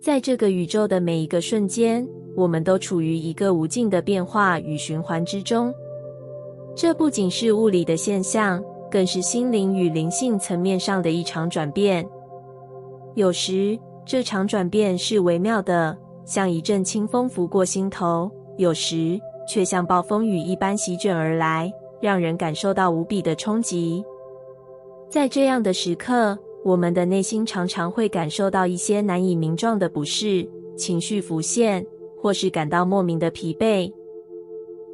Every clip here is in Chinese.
在这个宇宙的每一个瞬间，我们都处于一个无尽的变化与循环之中。这不仅是物理的现象，更是心灵与灵性层面上的一场转变。有时，这场转变是微妙的，像一阵清风拂过心头；有时，却像暴风雨一般席卷而来，让人感受到无比的冲击。在这样的时刻，我们的内心常常会感受到一些难以名状的不适，情绪浮现，或是感到莫名的疲惫。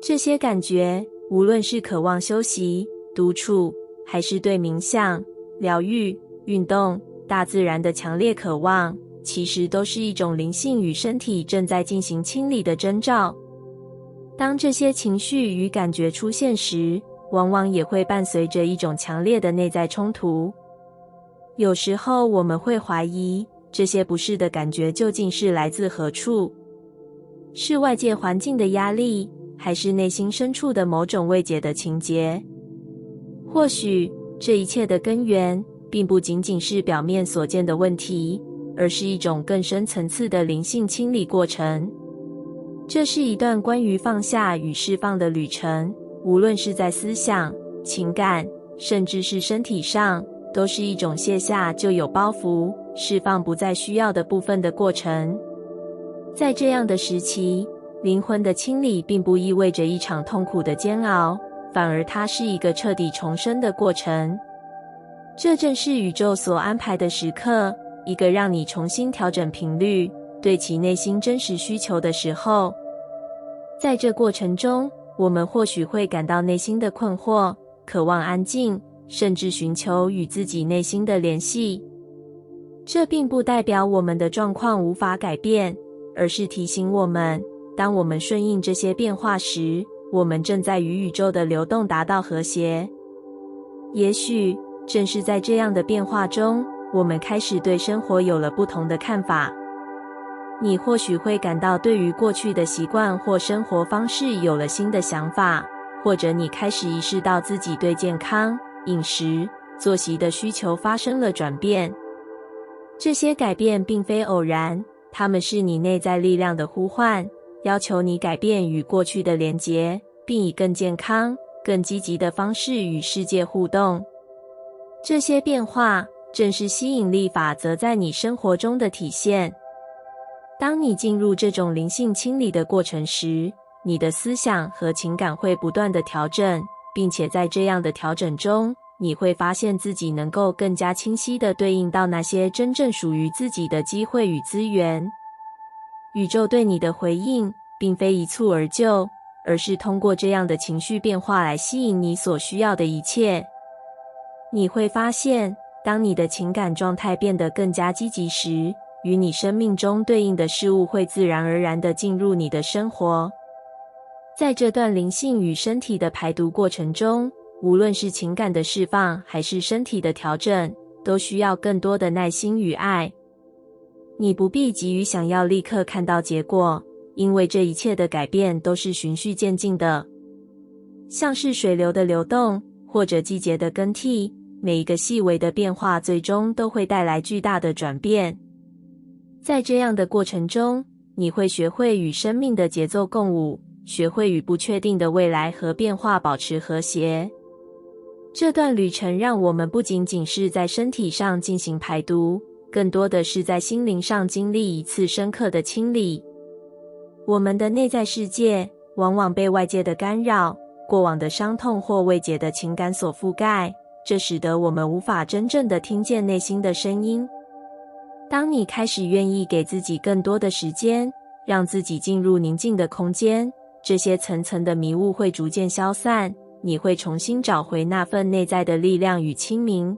这些感觉，无论是渴望休息、独处，还是对冥想、疗愈、运动、大自然的强烈渴望，其实都是一种灵性与身体正在进行清理的征兆。当这些情绪与感觉出现时，往往也会伴随着一种强烈的内在冲突。有时候我们会怀疑，这些不适的感觉究竟是来自何处？是外界环境的压力，还是内心深处的某种未解的情结？或许，这一切的根源，并不仅仅是表面所见的问题，而是一种更深层次的灵性清理过程。这是一段关于放下与释放的旅程，无论是在思想、情感，甚至是身体上，都是一种卸下旧有包袱，释放不再需要的部分的过程。在这样的时期，灵魂的清理并不意味着一场痛苦的煎熬，反而它是一个彻底重生的过程。这正是宇宙所安排的时刻，一个让你重新调整频率，对其内心真实需求的时候。在这过程中，我们或许会感到内心的困惑，渴望安静，甚至寻求与自己内心的联系。这并不代表我们的状况无法改变，而是提醒我们，当我们顺应这些变化时，我们正在与宇宙的流动达到和谐。也许，正是在这样的变化中，我们开始对生活有了不同的看法。你或许会感到对于过去的习惯或生活方式有了新的想法，或者你开始意识到自己对健康、饮食、作息的需求发生了转变。这些改变并非偶然，它们是你内在力量的呼唤，要求你改变与过去的连结，并以更健康、更积极的方式与世界互动。这些变化正是吸引力法则在你生活中的体现。当你进入这种灵性清理的过程时，你的思想和情感会不断的调整，并且在这样的调整中，你会发现自己能够更加清晰地对应到那些真正属于自己的机会与资源。宇宙对你的回应并非一蹴而就，而是通过这样的情绪变化来吸引你所需要的一切。你会发现，当你的情感状态变得更加积极时，与你生命中对应的事物会自然而然地进入你的生活。在这段灵性与身体的排毒过程中，无论是情感的释放还是身体的调整，都需要更多的耐心与爱。你不必急于想要立刻看到结果，因为这一切的改变都是循序渐进的。像是水流的流动，或者季节的更替，每一个细微的变化最终都会带来巨大的转变。在这样的过程中，你会学会与生命的节奏共舞，学会与不确定的未来和变化保持和谐。这段旅程让我们不仅仅是在身体上进行排毒，更多的是在心灵上经历一次深刻的清理。我们的内在世界往往被外界的干扰、过往的伤痛或未解的情感所覆盖，这使得我们无法真正的听见内心的声音。当你开始愿意给自己更多的时间，让自己进入宁静的空间，这些层层的迷雾会逐渐消散，你会重新找回那份内在的力量与清明。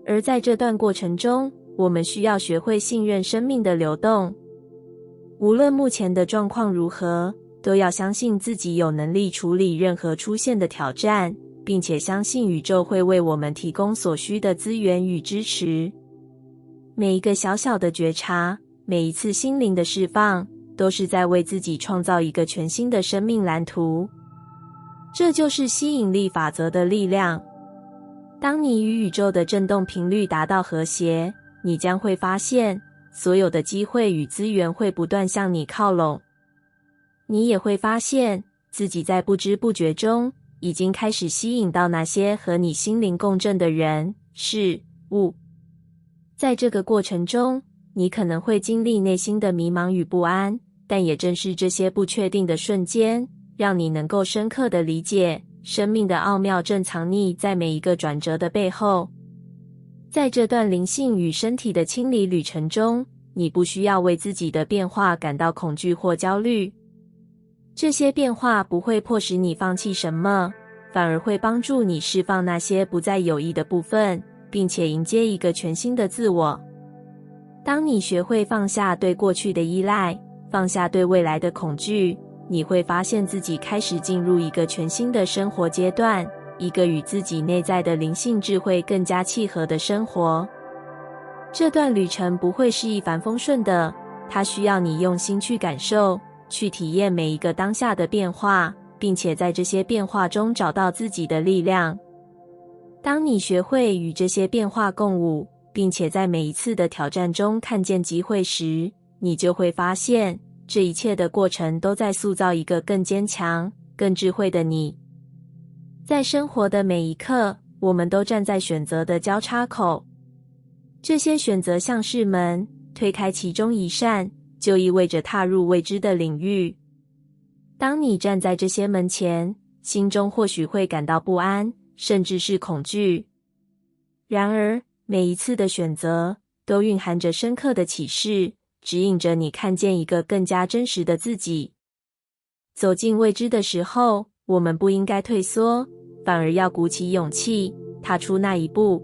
而在这段过程中，我们需要学会信任生命的流动。无论目前的状况如何，都要相信自己有能力处理任何出现的挑战，并且相信宇宙会为我们提供所需的资源与支持。每一个小小的觉察，每一次心灵的释放，都是在为自己创造一个全新的生命蓝图。这就是吸引力法则的力量。当你与宇宙的振动频率达到和谐，你将会发现所有的机会与资源会不断向你靠拢。你也会发现自己在不知不觉中已经开始吸引到那些和你心灵共振的人、事物。在这个过程中，你可能会经历内心的迷茫与不安，但也正是这些不确定的瞬间，让你能够深刻地理解生命的奥妙正藏匿在每一个转折的背后。在这段灵性与身体的清理旅程中，你不需要为自己的变化感到恐惧或焦虑。这些变化不会迫使你放弃什么，反而会帮助你释放那些不再有益的部分，并且迎接一个全新的自我。当你学会放下对过去的依赖，放下对未来的恐惧，你会发现自己开始进入一个全新的生活阶段，一个与自己内在的灵性智慧更加契合的生活。这段旅程不会是一帆风顺的，它需要你用心去感受，去体验每一个当下的变化，并且在这些变化中找到自己的力量。当你学会与这些变化共舞，并且在每一次的挑战中看见机会时，你就会发现这一切的过程都在塑造一个更坚强、更智慧的你。在生活的每一刻，我们都站在选择的交叉口。这些选择像是门，推开其中一扇，就意味着踏入未知的领域。当你站在这些门前，心中或许会感到不安，甚至是恐惧。然而，每一次的选择都蕴含着深刻的启示，指引着你看见一个更加真实的自己。走进未知的时候，我们不应该退缩，反而要鼓起勇气，踏出那一步。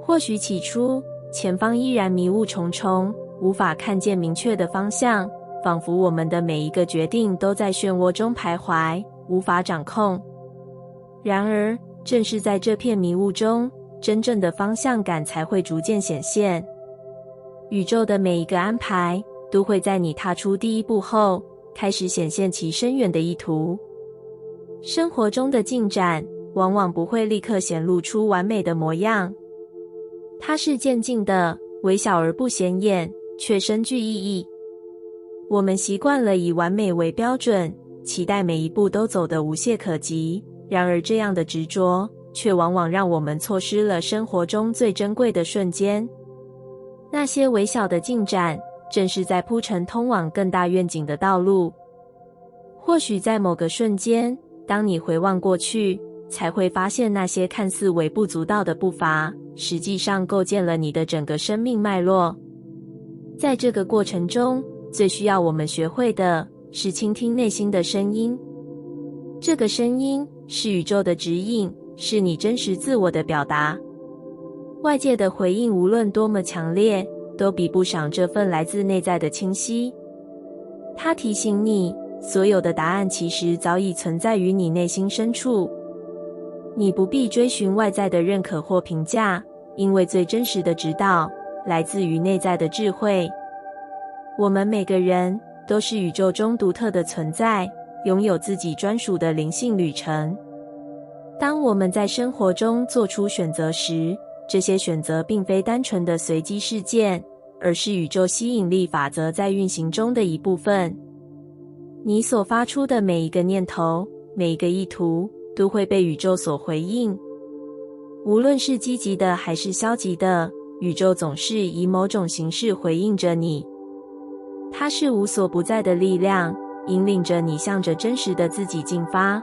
或许起初，前方依然迷雾重重，无法看见明确的方向，仿佛我们的每一个决定都在漩涡中徘徊，无法掌控。然而，正是在这片迷雾中，真正的方向感才会逐渐显现。宇宙的每一个安排，都会在你踏出第一步后，开始显现其深远的意图。生活中的进展，往往不会立刻显露出完美的模样。它是渐进的，微小而不显眼，却深具意义。我们习惯了以完美为标准，期待每一步都走得无懈可击。然而这样的执着，却往往让我们错失了生活中最珍贵的瞬间。那些微小的进展，正是在铺陈通往更大愿景的道路。或许在某个瞬间，当你回望过去，才会发现那些看似微不足道的步伐，实际上构建了你的整个生命脉络。在这个过程中，最需要我们学会的是倾听内心的声音。这个声音是宇宙的指引，是你真实自我的表达。外界的回应无论多么强烈，都比不上这份来自内在的清晰。它提醒你，所有的答案其实早已存在于你内心深处。你不必追寻外在的认可或评价，因为最真实的指导来自于内在的智慧。我们每个人都是宇宙中独特的存在，拥有自己专属的灵性旅程。当我们在生活中做出选择时，这些选择并非单纯的随机事件，而是宇宙吸引力法则在运行中的一部分。你所发出的每一个念头，每一个意图，都会被宇宙所回应。无论是积极的还是消极的，宇宙总是以某种形式回应着你。它是无所不在的力量，引领着你向着真实的自己进发。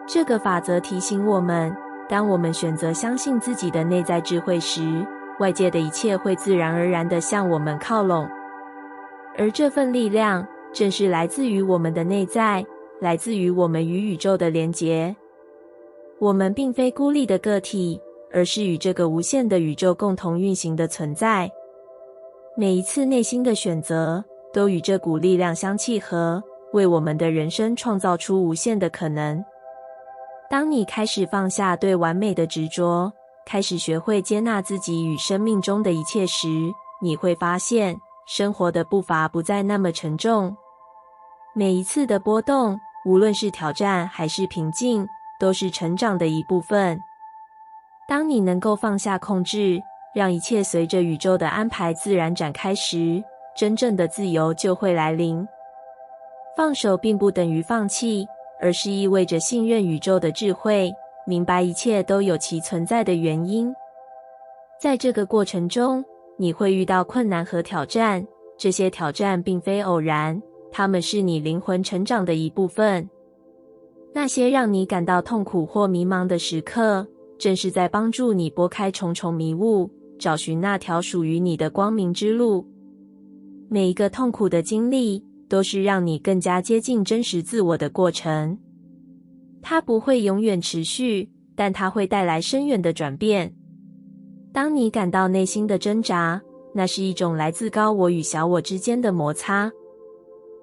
这个法则提醒我们，当我们选择相信自己的内在智慧时，外界的一切会自然而然地向我们靠拢。而这份力量，正是来自于我们的内在，来自于我们与宇宙的连结。我们并非孤立的个体，而是与这个无限的宇宙共同运行的存在。每一次内心的选择，都与这股力量相契合，为我们的人生创造出无限的可能。当你开始放下对完美的执着，开始学会接纳自己与生命中的一切时，你会发现，生活的步伐不再那么沉重。每一次的波动，无论是挑战还是平静，都是成长的一部分。当你能够放下控制，让一切随着宇宙的安排自然展开时，真正的自由就会来临。放手并不等于放弃，而是意味着信任宇宙的智慧，明白一切都有其存在的原因。在这个过程中，你会遇到困难和挑战，这些挑战并非偶然，它们是你灵魂成长的一部分。那些让你感到痛苦或迷茫的时刻，正是在帮助你拨开重重迷雾，找寻那条属于你的光明之路。每一个痛苦的经历，都是让你更加接近真实自我的过程。它不会永远持续，但它会带来深远的转变。当你感到内心的挣扎，那是一种来自高我与小我之间的摩擦。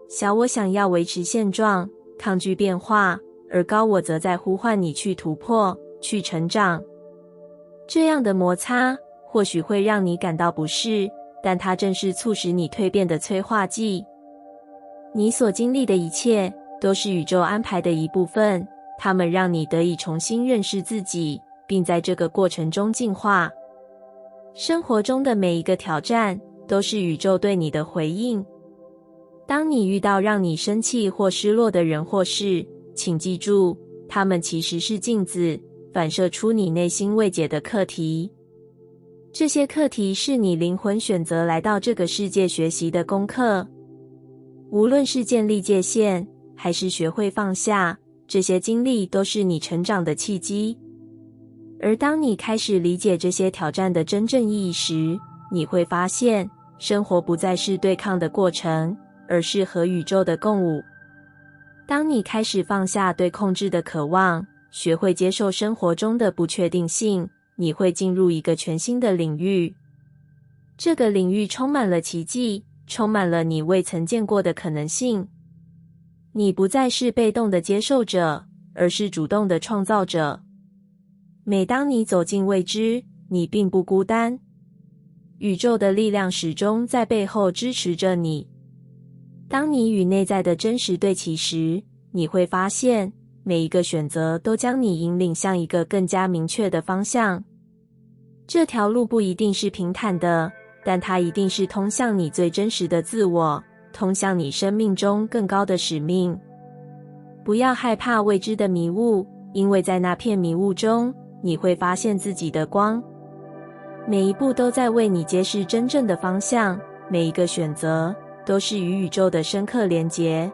小我想要维持现状，抗拒变化，而高我则在呼唤你去突破，去成长。这样的摩擦或许会让你感到不适，但它正是促使你蜕变的催化剂。你所经历的一切都是宇宙安排的一部分，它们让你得以重新认识自己，并在这个过程中进化。生活中的每一个挑战都是宇宙对你的回应。当你遇到让你生气或失落的人或事，请记住，他们其实是镜子，反射出你内心未解的课题。这些课题是你灵魂选择来到这个世界学习的功课。无论是建立界限，还是学会放下，这些经历都是你成长的契机。而当你开始理解这些挑战的真正意义时，你会发现，生活不再是对抗的过程，而是和宇宙的共舞。当你开始放下对控制的渴望，学会接受生活中的不确定性，你会进入一个全新的领域。这个领域充满了奇迹，充满了你未曾见过的可能性。你不再是被动的接受者，而是主动的创造者。每当你走进未知，你并不孤单。宇宙的力量始终在背后支持着你。当你与内在的真实对齐时，你会发现，每一个选择都将你引领向一个更加明确的方向。这条路不一定是平坦的，但它一定是通向你最真实的自我，通向你生命中更高的使命。不要害怕未知的迷雾，因为在那片迷雾中，你会发现自己的光。每一步都在为你揭示真正的方向，每一个选择都是与宇宙的深刻连结。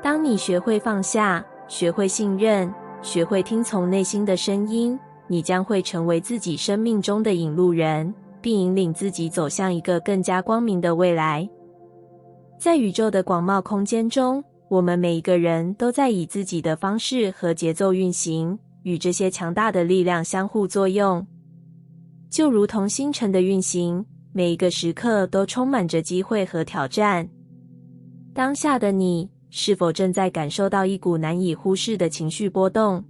当你学会放下，学会信任，学会听从内心的声音，你将会成为自己生命中的引路人，并引领自己走向一个更加光明的未来。在宇宙的广袤空间中，我们每一个人都在以自己的方式和节奏运行，与这些强大的力量相互作用。就如同星辰的运行，每一个时刻都充满着机会和挑战。当下的你，是否正在感受到一股难以忽视的情绪波动？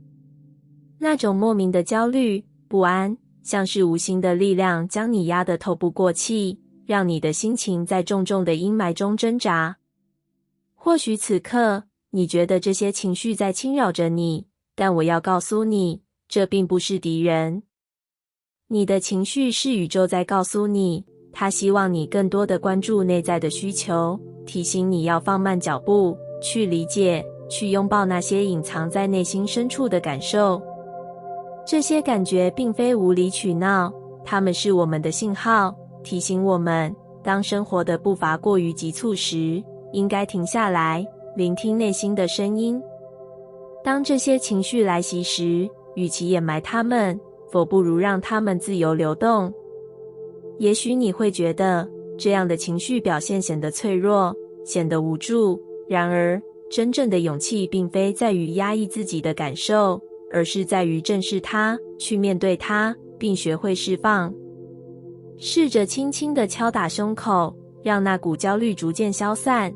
那种莫名的焦虑、不安，像是无形的力量将你压得透不过气，让你的心情在重重的阴霾中挣扎。或许此刻，你觉得这些情绪在侵扰着你，但我要告诉你，这并不是敌人。你的情绪是宇宙在告诉你，它希望你更多的关注内在的需求，提醒你要放慢脚步，去理解，去拥抱那些隐藏在内心深处的感受。这些感觉并非无理取闹，它们是我们的信号，提醒我们，当生活的步伐过于急促时，应该停下来，聆听内心的声音。当这些情绪来袭时，与其掩埋它们，否不如让它们自由流动。也许你会觉得，这样的情绪表现显得脆弱，显得无助。然而，真正的勇气并非在于压抑自己的感受，而是在于正视它，去面对它，并学会释放。试着轻轻地敲打胸口，让那股焦虑逐渐消散。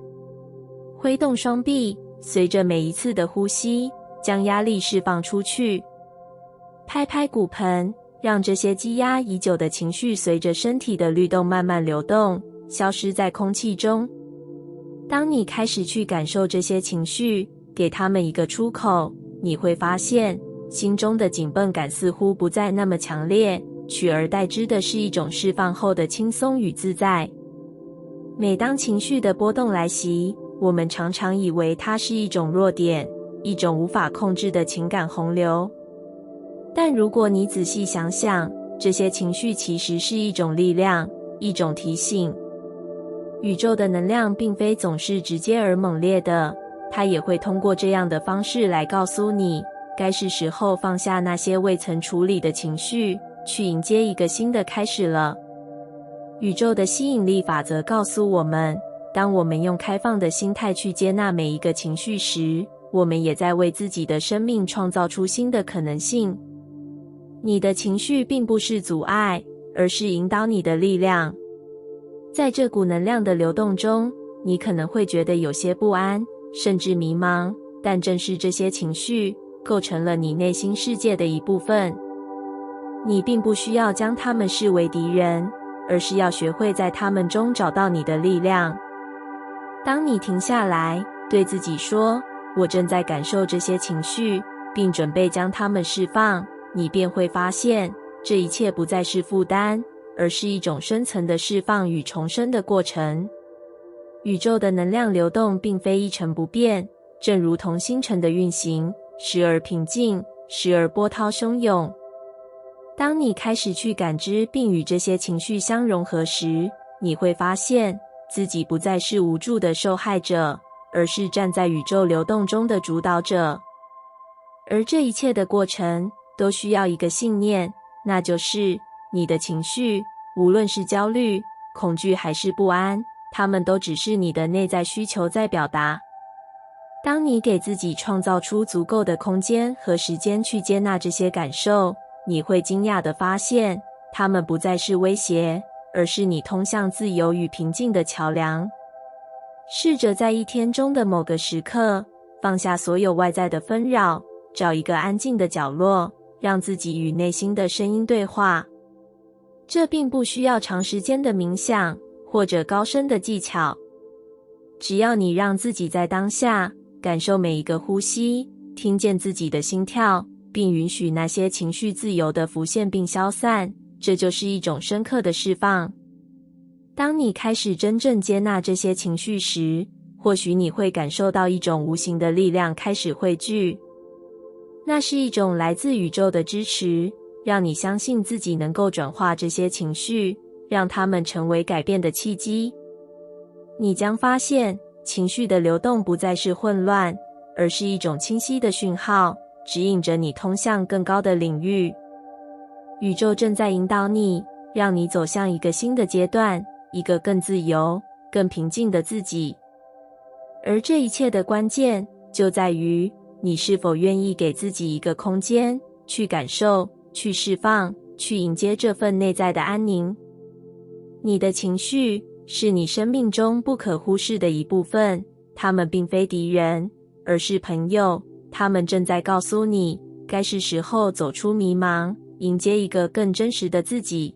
挥动双臂，随着每一次的呼吸，将压力释放出去。拍拍骨盆，让这些积压已久的情绪随着身体的律动慢慢流动，消失在空气中。当你开始去感受这些情绪，给他们一个出口，你会发现，心中的紧绷感似乎不再那么强烈，取而代之的是一种释放后的轻松与自在。每当情绪的波动来袭，我们常常以为它是一种弱点，一种无法控制的情感洪流。但如果你仔细想想，这些情绪其实是一种力量，一种提醒。宇宙的能量并非总是直接而猛烈的，它也会通过这样的方式来告诉你，该是时候放下那些未曾处理的情绪，去迎接一个新的开始了。宇宙的吸引力法则告诉我们，当我们用开放的心态去接纳每一个情绪时，我们也在为自己的生命创造出新的可能性。你的情绪并不是阻碍，而是引导你的力量。在这股能量的流动中，你可能会觉得有些不安，甚至迷茫，但正是这些情绪构成了你内心世界的一部分。你并不需要将它们视为敌人，而是要学会在它们中找到你的力量。当你停下来，对自己说，我正在感受这些情绪，并准备将它们释放，你便会发现，这一切不再是负担，而是一种深层的释放与重生的过程。宇宙的能量流动并非一成不变，正如同星辰的运行，时而平静，时而波涛汹涌。当你开始去感知并与这些情绪相融合时，你会发现自己不再是无助的受害者，而是站在宇宙流动中的主导者。而这一切的过程都需要一个信念，那就是你的情绪，无论是焦虑、恐惧还是不安，它们都只是你的内在需求在表达。当你给自己创造出足够的空间和时间去接纳这些感受，你会惊讶地发现，它们不再是威胁，而是你通向自由与平静的桥梁。试着在一天中的某个时刻，放下所有外在的纷扰，找一个安静的角落，让自己与内心的声音对话。这并不需要长时间的冥想或者高深的技巧，只要你让自己在当下感受每一个呼吸，听见自己的心跳，并允许那些情绪自由地浮现并消散，这就是一种深刻的释放。当你开始真正接纳这些情绪时，或许你会感受到一种无形的力量开始汇聚。那是一种来自宇宙的支持，让你相信自己能够转化这些情绪，让它们成为改变的契机。你将发现，情绪的流动不再是混乱，而是一种清晰的讯号，指引着你通向更高的领域。宇宙正在引导你，让你走向一个新的阶段，一个更自由、更平静的自己。而这一切的关键就在于，你是否愿意给自己一个空间，去感受、去释放、去迎接这份内在的安宁。你的情绪是你生命中不可忽视的一部分，他们并非敌人，而是朋友。他们正在告诉你，该是时候走出迷茫，迎接一个更真实的自己。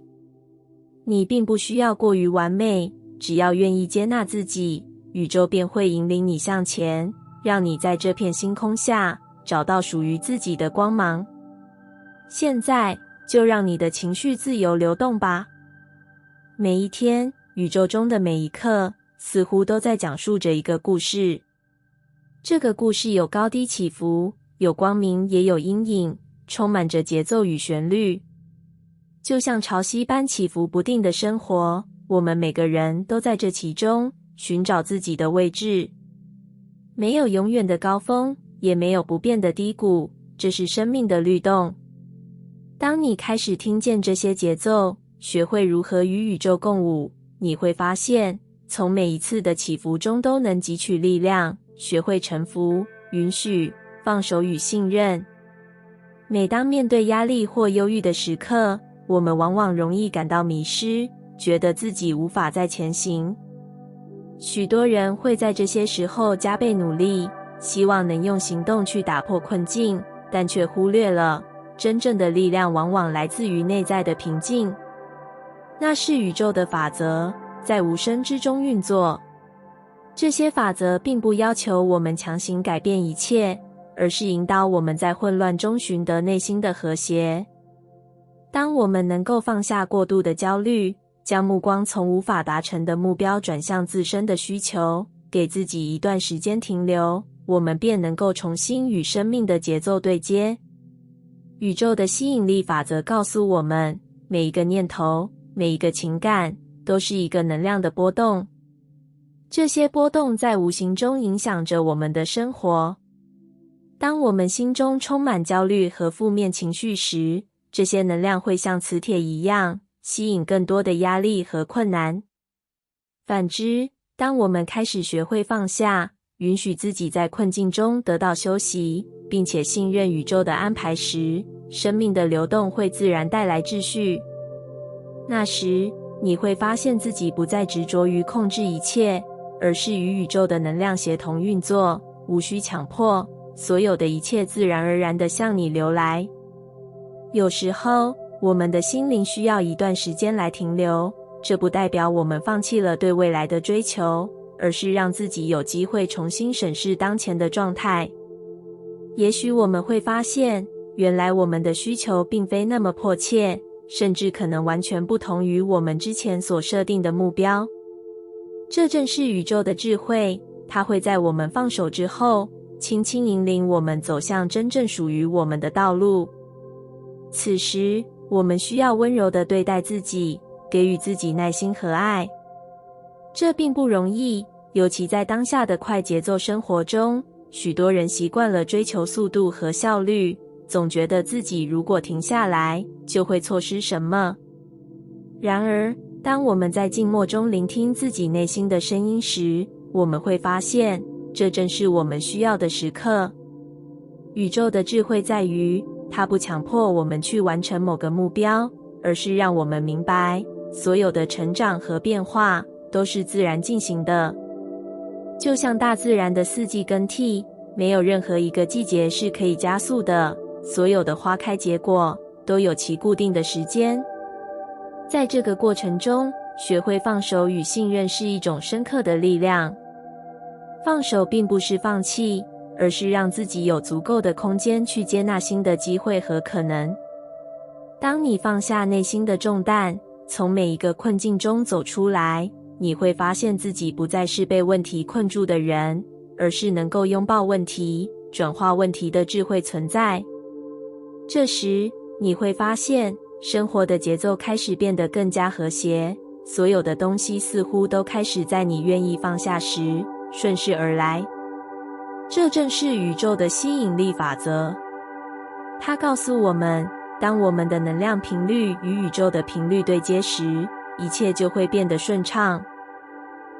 你并不需要过于完美，只要愿意接纳自己，宇宙便会引领你向前，让你在这片星空下找到属于自己的光芒。现在就让你的情绪自由流动吧。每一天，宇宙中的每一刻，似乎都在讲述着一个故事。这个故事有高低起伏，有光明也有阴影，充满着节奏与旋律。就像潮汐般起伏不定的生活，我们每个人都在这其中寻找自己的位置。没有永远的高峰，也没有不变的低谷，这是生命的律动。当你开始听见这些节奏，学会如何与宇宙共舞，你会发现，从每一次的起伏中都能汲取力量，学会臣服、允许、放手与信任。每当面对压力或忧郁的时刻，我们往往容易感到迷失，觉得自己无法再前行。许多人会在这些时候加倍努力，希望能用行动去打破困境，但却忽略了，真正的力量往往来自于内在的平静。那是宇宙的法则，在无声之中运作。这些法则并不要求我们强行改变一切，而是引导我们在混乱中寻得内心的和谐。当我们能够放下过度的焦虑，将目光从无法达成的目标转向自身的需求，给自己一段时间停留，我们便能够重新与生命的节奏对接。宇宙的吸引力法则告诉我们，每一个念头，每一个情感，都是一个能量的波动。这些波动在无形中影响着我们的生活。当我们心中充满焦虑和负面情绪时，这些能量会像磁铁一样，吸引更多的压力和困难。反之，当我们开始学会放下，允许自己在困境中得到休息，并且信任宇宙的安排时，生命的流动会自然带来秩序。那时，你会发现自己不再执着于控制一切，而是与宇宙的能量协同运作，无需强迫，所有的一切自然而然地向你流来。有时候，我们的心灵需要一段时间来停留，这不代表我们放弃了对未来的追求，而是让自己有机会重新审视当前的状态。也许我们会发现，原来我们的需求并非那么迫切，甚至可能完全不同于我们之前所设定的目标。这正是宇宙的智慧，它会在我们放手之后，轻轻引领我们走向真正属于我们的道路。此时，我们需要温柔地对待自己，给予自己耐心和爱。这并不容易，尤其在当下的快节奏生活中，许多人习惯了追求速度和效率，总觉得自己如果停下来，就会错失什么。然而，当我们在静默中聆听自己内心的声音时，我们会发现，这正是我们需要的时刻。宇宙的智慧在于，它不强迫我们去完成某个目标，而是让我们明白，所有的成长和变化都是自然进行的。就像大自然的四季更替，没有任何一个季节是可以加速的，所有的花开结果都有其固定的时间。在这个过程中，学会放手与信任是一种深刻的力量。放手并不是放弃，而是让自己有足够的空间去接纳新的机会和可能。当你放下内心的重担，从每一个困境中走出来，你会发现自己不再是被问题困住的人，而是能够拥抱问题、转化问题的智慧存在。这时，你会发现，生活的节奏开始变得更加和谐，所有的东西似乎都开始在你愿意放下时，顺势而来。这正是宇宙的吸引力法则。它告诉我们，当我们的能量频率与宇宙的频率对接时，一切就会变得顺畅。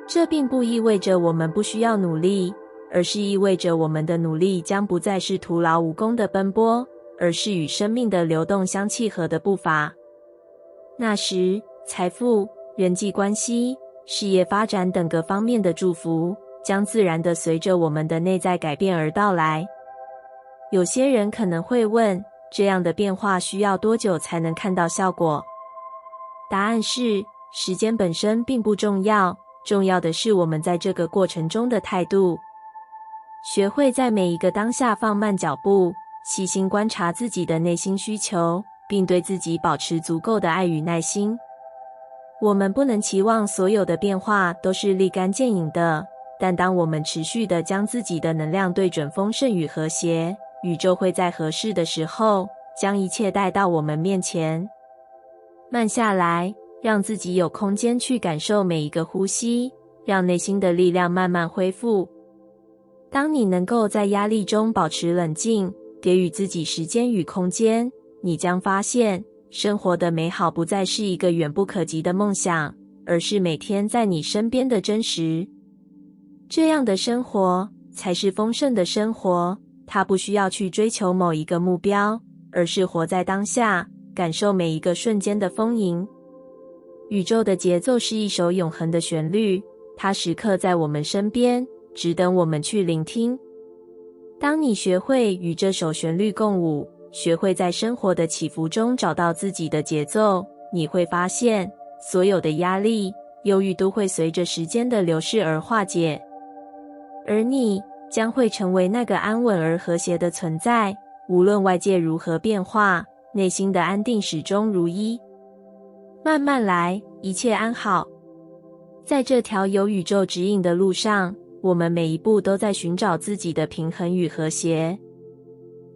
这并不意味着我们不需要努力，而是意味着我们的努力将不再是徒劳无功的奔波，而是与生命的流动相契合的步伐。那时，财富、人际关系、事业发展等各方面的祝福将自然地随着我们的内在改变而到来。有些人可能会问，这样的变化需要多久才能看到效果？答案是，时间本身并不重要，重要的是我们在这个过程中的态度。学会在每一个当下放慢脚步，细心观察自己的内心需求，并对自己保持足够的爱与耐心。我们不能期望所有的变化都是立竿见影的，但当我们持续地将自己的能量对准丰盛与和谐，宇宙会在合适的时候将一切带到我们面前。慢下来，让自己有空间去感受每一个呼吸，让内心的力量慢慢恢复。当你能够在压力中保持冷静，给予自己时间与空间，你将发现，生活的美好不再是一个远不可及的梦想，而是每天在你身边的真实。这样的生活才是丰盛的生活，它不需要去追求某一个目标，而是活在当下，感受每一个瞬间的丰盈。宇宙的节奏是一首永恒的旋律，它时刻在我们身边，只等我们去聆听。当你学会与这首旋律共舞，学会在生活的起伏中找到自己的节奏，你会发现，所有的压力、忧郁都会随着时间的流逝而化解，而你将会成为那个安稳而和谐的存在。无论外界如何变化，内心的安定始终如一。慢慢来，一切安好。在这条有宇宙指引的路上，我们每一步都在寻找自己的平衡与和谐。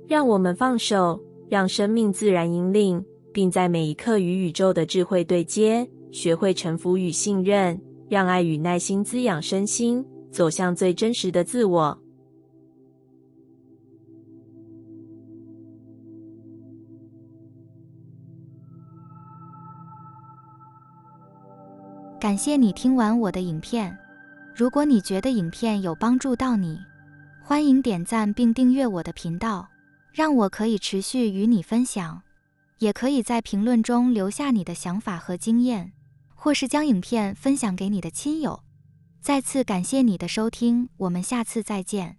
让我们放手，让生命自然引领，并在每一刻与宇宙的智慧对接，学会臣服与信任，让爱与耐心滋养身心，走向最真实的自我。感谢你听完我的影片。如果你觉得影片有帮助到你，欢迎点赞并订阅我的频道，让我可以持续与你分享。也可以在评论中留下你的想法和经验，或是将影片分享给你的亲友。再次感谢你的收听，我们下次再见。